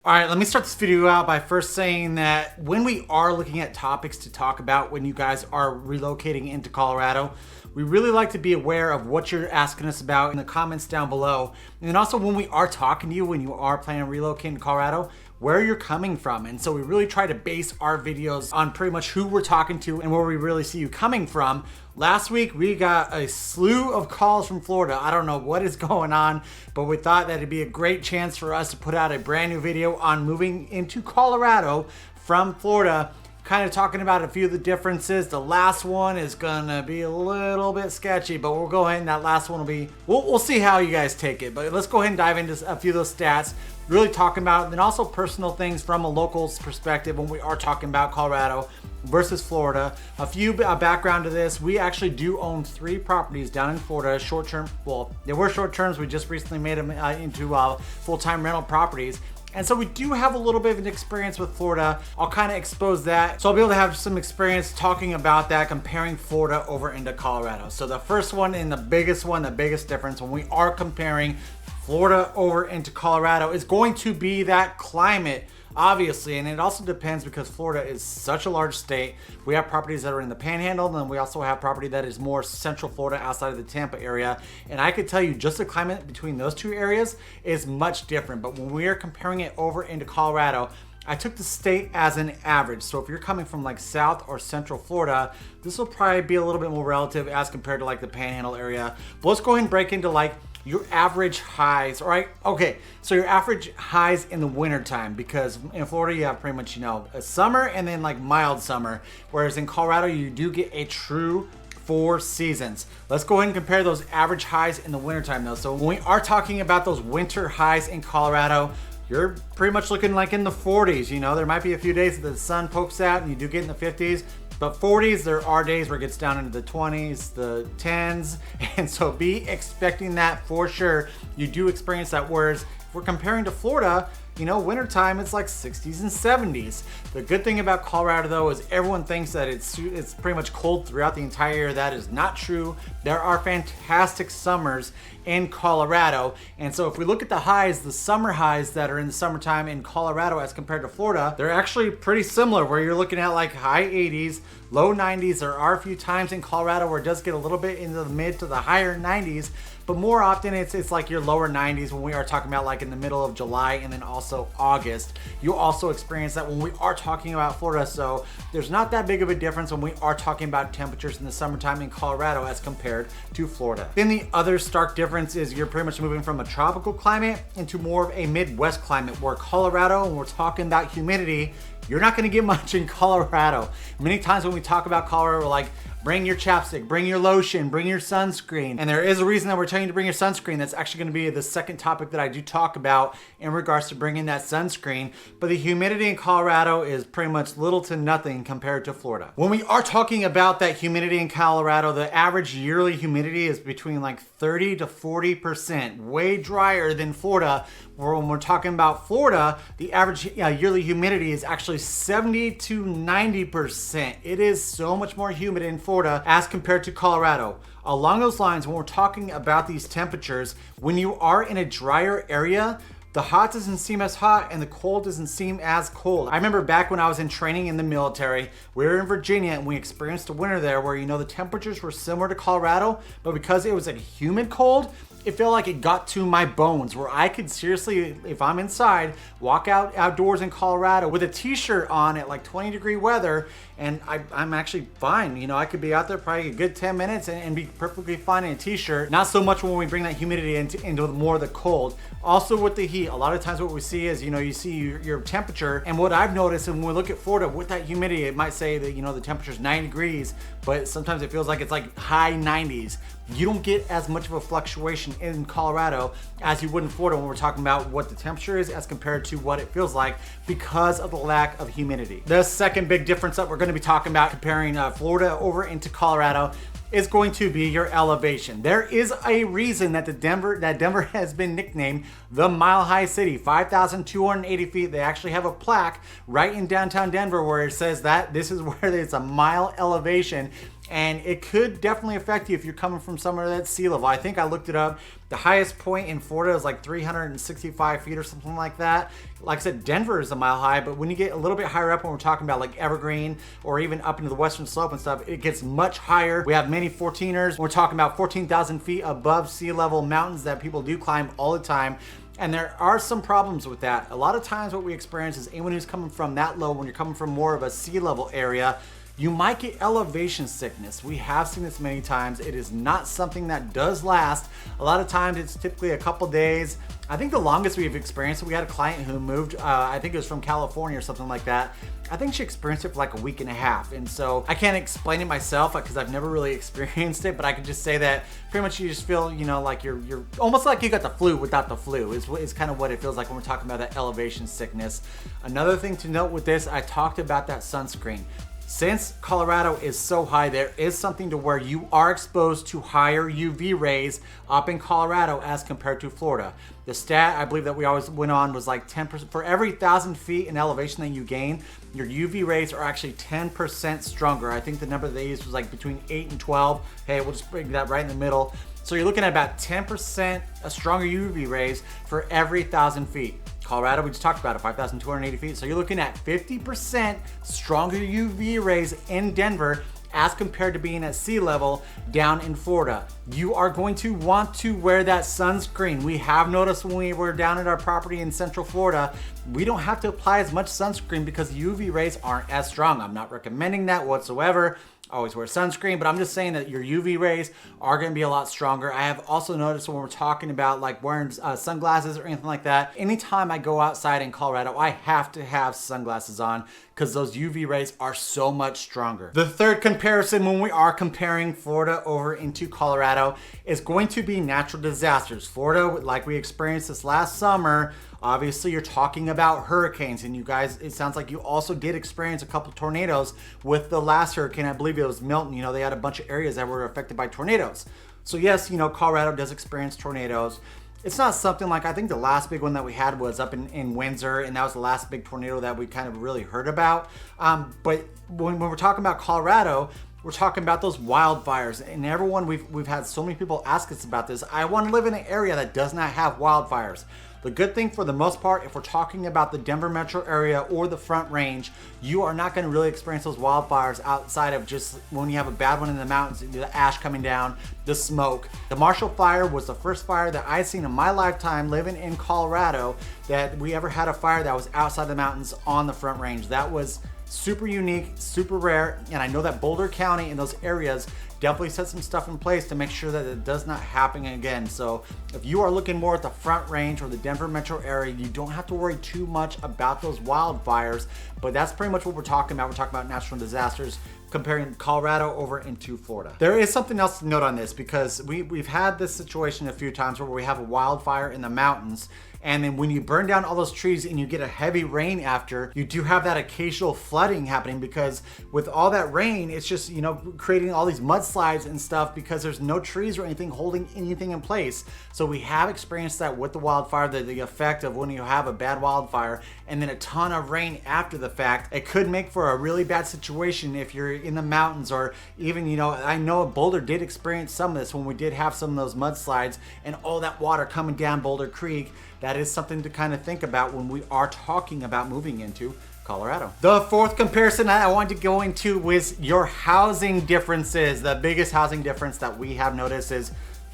All right, let me start this video out by first saying that when we are looking at topics to talk about when you guys are relocating into Colorado, we really like to be aware of what you're asking us about in the comments down below. And also when we are talking to you, when you are planning on relocating to Colorado, where you're coming from. And so we really try to base our videos on pretty much who we're talking to and where we really see you coming from. Last week, we got a slew of calls from Florida. I don't know what is going on, but we thought that it'd be a great chance for us to put out a brand new video on moving into Colorado from Florida, kind of talking about a few of the differences. The last one is gonna be a little bit sketchy, but we'll go ahead and that last one will be, we'll see how you guys take it. But let's go ahead and dive into a few of those stats, really talking about, and then also personal things from a local's perspective when we are talking about Colorado versus Florida. A few background to this, we actually do own 3 properties down in Florida, short-term, well, they were short terms, we just recently made them into full-time rental properties. And so we do have a little bit of an experience with Florida. I'll kind of expose that. So I'll be able to have some experience talking about that, comparing Florida over into Colorado. So the first one and the biggest difference when we are comparing Florida over into Colorado is going to be that climate, obviously. And it also depends because Florida is such a large state. We have properties that are in the Panhandle, and then we also have property that is more central Florida outside of the Tampa area. And I could tell you just the climate between those two areas is much different. But when we are comparing it over into Colorado, I took the state as an average. So if you're coming from like South or Central Florida, this will probably be a little bit more relative as compared to like the Panhandle area. But let's go ahead and break into like your average highs. All right, okay, so your average highs in the wintertime, because in Florida you have pretty much, you know, a summer and then like mild summer, whereas in Colorado you do get a true 4 seasons. Let's go ahead and compare those average highs in the wintertime though. So when we are talking about those winter highs in Colorado, you're pretty much looking like in the 40s. You know, there might be a few days that the sun pokes out and you do get in the 50s, but 40s, there are days where it gets down into the 20s, the 10s, and so be expecting that for sure. You do experience that, whereas if we're comparing to Florida, you know, wintertime, it's like 60s and 70s. The good thing about Colorado though is everyone thinks that it's pretty much cold throughout the entire year. That is not true. There are fantastic summers in Colorado. And so if we look at the highs, the summer highs that are in the summertime in Colorado as compared to Florida, they're actually pretty similar, where you're looking at like high 80s, low 90s. There are a few times in Colorado where it does get a little bit into the mid to the higher 90s, but more often it's like your lower 90s when we are talking about like in the middle of July and then also August. You also experience that when we are talking about Florida. So there's not that big of a difference when we are talking about temperatures in the summertime in Colorado as compared to Florida. Then the other stark difference is you're pretty much moving from a tropical climate into more of a Midwest climate, where Colorado, when we're talking about humidity, you're not going to get much in Colorado. Many times when we talk about Colorado, we're like, bring your chapstick, bring your lotion, bring your sunscreen. And there is a reason that we're telling you to bring your sunscreen. That's actually going to be the second topic that I do talk about in regards to bringing that sunscreen. But the humidity in Colorado is pretty much little to nothing compared to Florida. When we are talking about that humidity in Colorado, the average yearly humidity is between like 30 to 40%, way drier than Florida. Where when we're talking about Florida, the average yearly humidity is actually 70 to 90%. It is so much more humid in Florida as compared to Colorado. Along those lines, when we're talking about these temperatures, when you are in a drier area, the hot doesn't seem as hot and the cold doesn't seem as cold. I remember back when I was in training in the military, we were in Virginia and we experienced a winter there where, you know, the temperatures were similar to Colorado, but because it was a humid cold, it felt like it got to my bones, where I could seriously, if I'm inside, walk outdoors in Colorado with a t-shirt on at like 20-degree weather, and I'm actually fine. You know, I could be out there probably a good 10 minutes and be perfectly fine in a t-shirt. Not so much when we bring that humidity into more of the cold. Also with the heat, a lot of times what we see is, you know, you see your temperature, and what I've noticed, and when we look at Florida with that humidity, it might say that, you know, the temperature's 90 degrees, but sometimes it feels like it's like high 90s. You don't get as much of a fluctuation in Colorado as you would in Florida when we're talking about what the temperature is as compared to what it feels like because of the lack of humidity. The second big difference that we're going to be talking about comparing Florida over into Colorado is going to be your elevation. There is a reason that Denver has been nicknamed the Mile High City, 5,280 feet. They actually have a plaque right in downtown Denver where it says that this is where it's a mile elevation. and it could definitely affect you if you're coming from somewhere that's sea level. I think I looked it up. The highest point in Florida is like 365 feet or something like that. Like I said, Denver is a mile high, but when you get a little bit higher up, when we're talking about like Evergreen or even up into the western slope and stuff, it gets much higher. We have many 14ers. We're talking about 14,000 feet above sea level mountains that people do climb all the time. And there are some problems with that. A lot of times what we experience is anyone who's coming from that low, when you're coming from more of a sea level area, you might get elevation sickness. We have seen this many times. It is not something that does last. A lot of times it's typically a couple days. I think the longest we've experienced it, we had a client who moved, I think it was from California or something like that. I think she experienced it for like a week and a half. And so I can't explain it myself because I've never really experienced it, but I can just say that pretty much you just feel, you know, like you're almost like you got the flu without the flu is kind of what it feels like when we're talking about that elevation sickness. Another thing to note with this, I talked about that sunscreen. Since Colorado is so high, there is something to where you are exposed to higher UV rays up in Colorado as compared to Florida. The stat I believe that we always went on was like 10%. For every 1,000 feet in elevation that you gain, your UV rays are actually 10% stronger. I think the number they used was like between 8 and 12. Hey, we'll just bring that right in the middle. So you're looking at about 10% stronger UV rays for every 1,000 feet. Colorado, we just talked about it, 5,280 feet. So you're looking at 50% stronger UV rays in Denver as compared to being at sea level down in Florida. You are going to want to wear that sunscreen. We have noticed when we were down at our property in Central Florida, we don't have to apply as much sunscreen because UV rays aren't as strong. I'm not recommending that whatsoever. Always wear sunscreen, but I'm just saying that your UV rays are going to be a lot stronger. I have also noticed when we're talking about like wearing sunglasses or anything like that, anytime I go outside in Colorado, I have to have sunglasses on because those UV rays are so much stronger. The third comparison when we are comparing Florida over into Colorado is going to be natural disasters. Florida, like we experienced this last summer, obviously you're talking about hurricanes, and you guys, it sounds like you also did experience a couple tornadoes with the last hurricane. I believe it was Milton. You know, they had a bunch of areas that were affected by tornadoes. So yes, you know, Colorado does experience tornadoes. It's not something like, I think the last big one that we had was up in Windsor, and that was the last big tornado that we kind of really heard about. But when we're talking about Colorado, we're talking about those wildfires, and everyone, we've had so many people ask us about this. I want to live in an area that does not have wildfires. The good thing for the most part, if we're talking about the Denver metro area or the Front Range, you are not going to really experience those wildfires outside of just when you have a bad one in the mountains, the ash coming down, the smoke. The Marshall Fire was the first fire that I've seen in my lifetime living in Colorado that we ever had a fire that was outside the mountains on the Front Range. That was super unique, super rare, and I know that Boulder County and those areas definitely set some stuff in place to make sure that it does not happen again. So if you are looking more at the Front Range or the Denver metro area, you don't have to worry too much about those wildfires, but that's pretty much what we're talking about. We're talking about natural disasters, comparing Colorado over into Florida. There is something else to note on this because we've had this situation a few times where we have a wildfire in the mountains, and then when you burn down all those trees and you get a heavy rain after, you do have that occasional flooding happening because with all that rain, it's just, you know, creating all these mudslides and stuff because there's no trees or anything holding anything in place. So we have experienced that with the wildfire, the effect of when you have a bad wildfire and then a ton of rain after the fact. It could make for a really bad situation if you're in the mountains, or even, you know, I know Boulder did experience some of this when we did have some of those mudslides and all that water coming down Boulder Creek. That is something to kind of think about when we are talking about moving into Colorado. The fourth comparison that I wanted to go into was your housing differences. The biggest housing difference that we have noticed is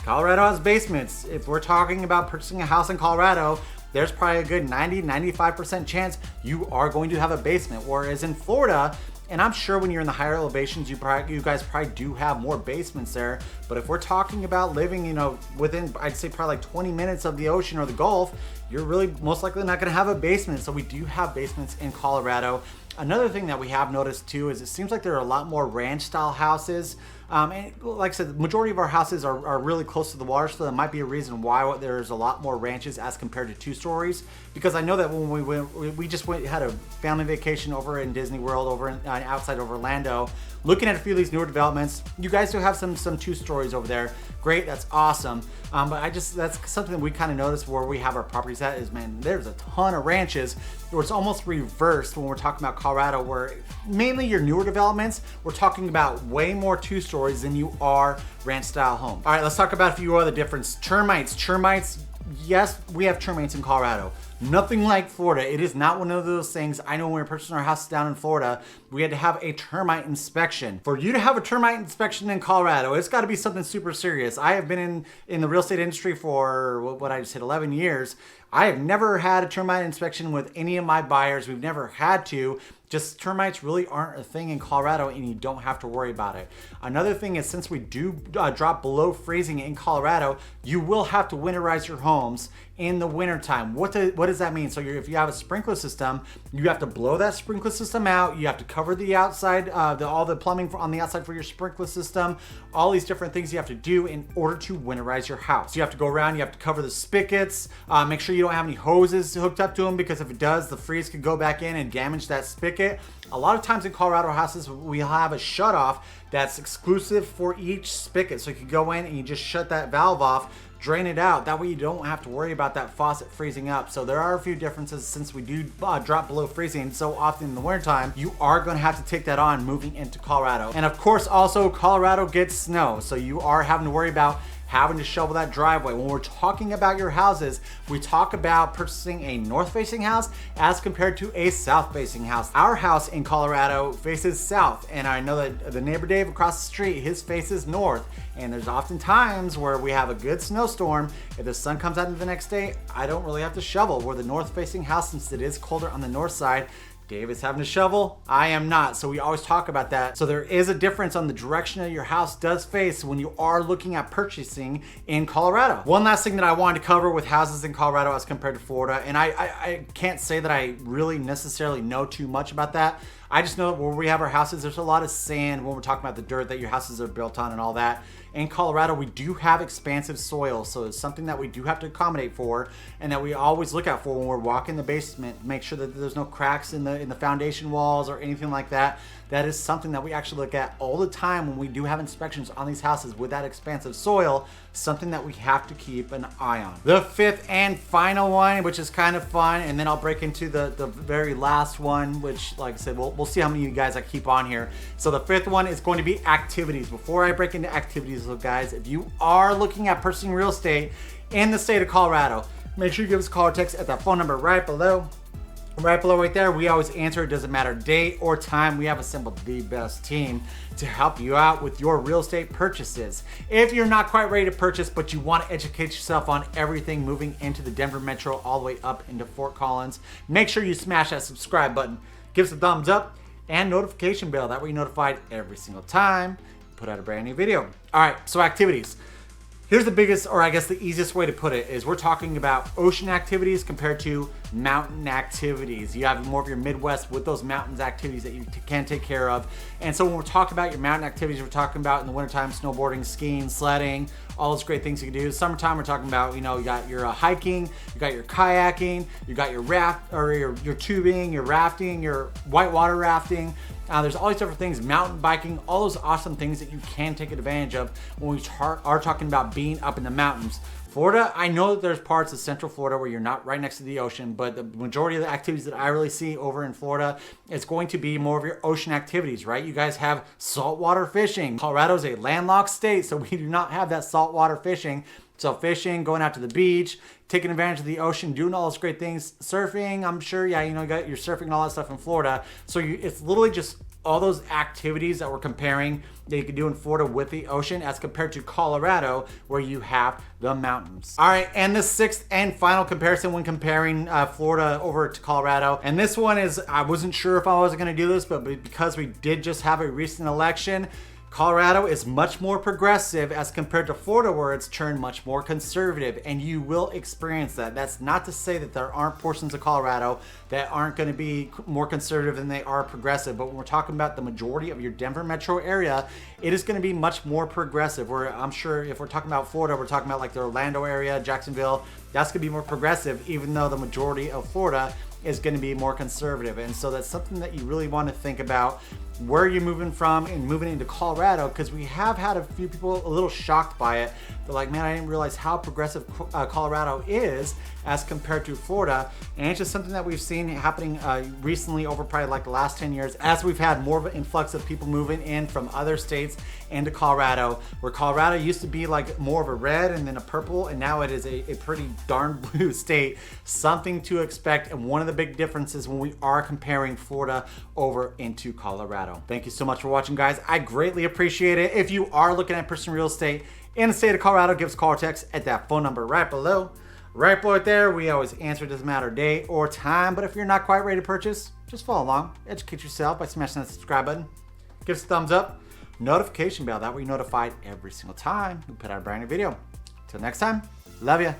Colorado has basements. If we're talking about purchasing a house in Colorado, there's probably a good 90-95% chance you are going to have a basement. Whereas in Florida, and I'm sure when you're in the higher elevations, you guys probably do have more basements there. But if we're talking about living, you know, within, I'd say probably like 20 minutes of the ocean or the Gulf, you're really most likely not gonna have a basement. So we do have basements in Colorado. Another thing that we have noticed too is it seems like there are a lot more ranch style houses. And like I said, the majority of our houses are really close to the water, so that might be a reason why there's a lot more ranches as compared to 2 stories. Because I know that when we just had a family vacation over in Disney World, outside of Orlando, looking at a few of these newer developments. You guys do have some 2 stories over there. Great, that's awesome. But that's something that we kind of noticed where we have our properties at is, man, there's a ton of ranches where it's almost reversed when we're talking about Colorado, where mainly your newer developments, we're talking about way more 2 stories than you are ranch style homes. All right, let's talk about a few other differences. Termites, yes, we have termites in Colorado. Nothing like Florida. It is not one of those things. I know when we were purchasing our house down in Florida, we had to have a termite inspection. For you to have a termite inspection in Colorado, it's got to be something super serious. I have been in the real estate industry for what I just hit 11 years. I have never had a termite inspection with any of my buyers. We've never had to. Just termites really aren't a thing in Colorado, and you don't have to worry about it. Another thing is, since we do drop below freezing in Colorado, you will have to winterize your homes in the wintertime. What does that mean? So if you have a sprinkler system, you have to blow that sprinkler system out. You have to cover the outside, all the plumbing on the outside for your sprinkler system. All these different things you have to do in order to winterize your house. You have to go around, you have to cover the spigots, make sure you don't have any hoses hooked up to them, because if it does, the freeze could go back in and damage that spigot. A lot of times in Colorado houses, we have a shutoff that's exclusive for each spigot. So you can go in and you just shut that valve off, drain it out. That way you don't have to worry about that faucet freezing up. So there are a few differences since we do drop below freezing so often in the wintertime. You are going to have to take that on moving into Colorado. And of course, also Colorado gets snow. So you are having to worry about having to shovel that driveway. When we're talking about your houses, we talk about purchasing a north-facing house as compared to a south-facing house. Our house in Colorado faces south, and I know that the neighbor Dave across the street, his faces north. And there's often times where we have a good snowstorm. If the sun comes out the next day, I don't really have to shovel. We're the north-facing house, since it is colder on the north side. Dave is having to shovel, I am not. So we always talk about that. So there is a difference on the direction that your house does face when you are looking at purchasing in Colorado. One last thing that I wanted to cover with houses in Colorado as compared to Florida, and I can't say that I really necessarily know too much about that. I just know that where we have our houses, there's a lot of sand when we're talking about the dirt that your houses are built on and all that. In Colorado, we do have expansive soil, so it's something that we do have to accommodate for, and that we always look out for when we're walking the basement. Make sure that there's no cracks in the foundation walls or anything like that. That is something that we actually look at all the time when we do have inspections on these houses with that expansive soil, something that we have to keep an eye on. The 5th and final one, which is kind of fun, and then I'll break into the very last one, which, like I said, we'll see how many of you guys I keep on here. So the 5th one is going to be activities. Before I break into activities, so guys, if you are looking at purchasing real estate in the state of Colorado, make sure you give us a call or text at that phone number right below. Right there. We always answer. It doesn't matter date or time. We have assembled the best team to help you out with your real estate purchases. If you're not quite ready to purchase, but you want to educate yourself on everything moving into the Denver Metro all the way up into Fort Collins, make sure you smash that subscribe button, give us a thumbs up, and notification bell. That way you're notified every single time we put out a brand new video. All right, so activities. Here's the biggest, or I guess the easiest way to put it, is we're talking about ocean activities compared to mountain activities. You have more of your Midwest with those mountains activities that you can take care of. And so when we're talking about your mountain activities, we're talking about in the wintertime, snowboarding, skiing, sledding, all those great things you can do. Summertime, we're talking about, you got your hiking, you got your kayaking, you got your raft, or your tubing, your rafting, your whitewater rafting. There's all these different things, mountain biking, all those awesome things that you can take advantage of when we are talking about being up in the mountains. Florida, I know that there's parts of Central Florida where you're not right next to the ocean, but the majority of the activities that I really see over in Florida is going to be more of your ocean activities, right? You guys have saltwater fishing. Colorado's a landlocked state, so we do not have that saltwater fishing. So fishing, going out to the beach, taking advantage of the ocean, doing all those great things. Surfing, I'm sure, you got your surfing and all that stuff in Florida. So it's literally just all those activities that we're comparing that you can do in Florida with the ocean as compared to Colorado where you have the mountains. All right, and the 6th and final comparison when comparing Florida over to Colorado. And this one is, I wasn't sure if I was gonna do this, but because we did just have a recent election, Colorado is much more progressive as compared to Florida, where it's turned much more conservative, and you will experience that. That's not to say that there aren't portions of Colorado that aren't going to be more conservative than they are progressive, but when we're talking about the majority of your Denver metro area, it is going to be much more progressive. Where I'm sure if we're talking about Florida, we're talking about like the Orlando area, Jacksonville, that's going to be more progressive, even though the majority of Florida is going to be more conservative. And so that's something that you really want to think about where you're moving from and moving into Colorado, because we have had a few people a little shocked by it. They're like, man, I didn't realize how progressive Colorado is as compared to Florida. And it's just something that we've seen happening recently over probably like the last 10 years, as we've had more of an influx of people moving in from other states into Colorado, where Colorado used to be like more of a red and then a purple, and now it is a pretty darn blue state. Something to expect, and one of the big differences when we are comparing Florida over into Colorado. Thank you so much for watching, guys. I greatly appreciate it. If you are looking at purchasing real estate in the state of Colorado, give us a call or text at that phone number right below. Right below it there, we always answer. It doesn't matter day or time, but if you're not quite ready to purchase, just follow along. Educate yourself by smashing that subscribe button. Give us a thumbs up. Notification bell, that way you're notified every single time we put out a brand new video. Till next time, love ya.